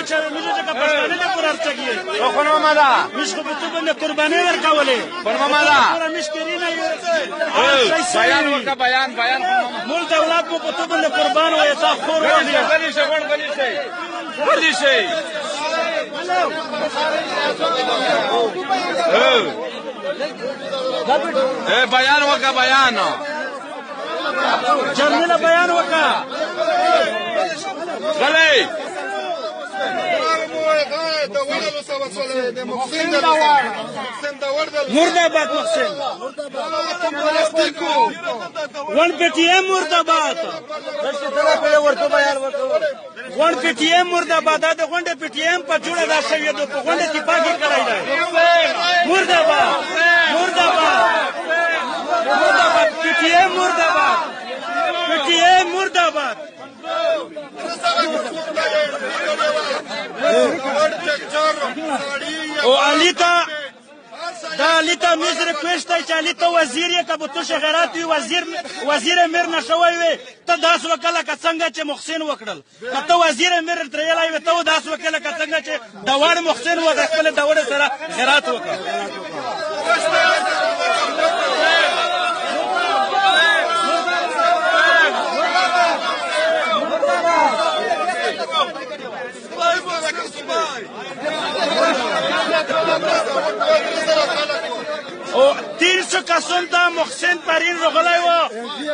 چې موږ چې پښتانه د قرار چګي خو نو مالا مش خو په تو باندې قرباني ورکولې خو نو مالا مشکرینه بیان وکا بیان مول دولت مو په تو باندې قربان وای تا خور وای غلی شي بیان وکا بیان جرنیلا بیان وکا غلی मुर्दाबाद محسن one Paytm मुर्दाबाद one Paytm मुर्दाबाद دا غونډه पेटीएम په جوړه دا شوی د غونډه اتفاقی کړای دی मुर्दाबाद मुर्दाबाद मुर्दाबाद पेटीएम मुर्दाबाद पेटीएम मुर्दाबाद او علیتا دا علیتا میز ریکویسٹ ہے چې علیتا وزیر یې کبو تو شغرات وی وزیر امیر نشوي وي ته داس وکړه که څنګه چې محسن وکړل ته وزیر امیر ترېلای وي ته داس وکړه که څنګه چې دوړ محسن و د خپل دوړ سره غیرات وکړه او 300 کسان دا محسن پرین رغلی و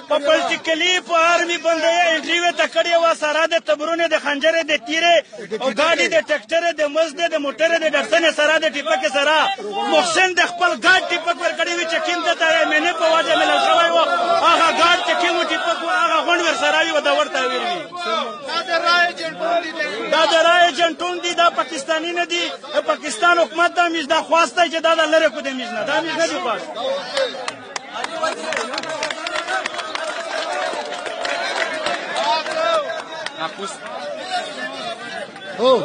په پولیټیکلی په آرمی باندې انټریو ته کړی و سره د تبرونه د خنجر د تیرې او ګاډي د ټریکټر د مزد د موټر د ډرسن سره د ټیپک سره محسن د خپل ګاډ ټیپک ور کړی و چې کیم ته مینه په واجه مل شوی و هغه ګاډ چې کیم ټیپک هغه غون ور سره و دا ورته ویری دا د رای جنټون دي دا پاکستانی نه دي پاکستان حکومت دا میز دا خواسته چې دا لره کو د میز نه دا میز نه دی خواست Oh.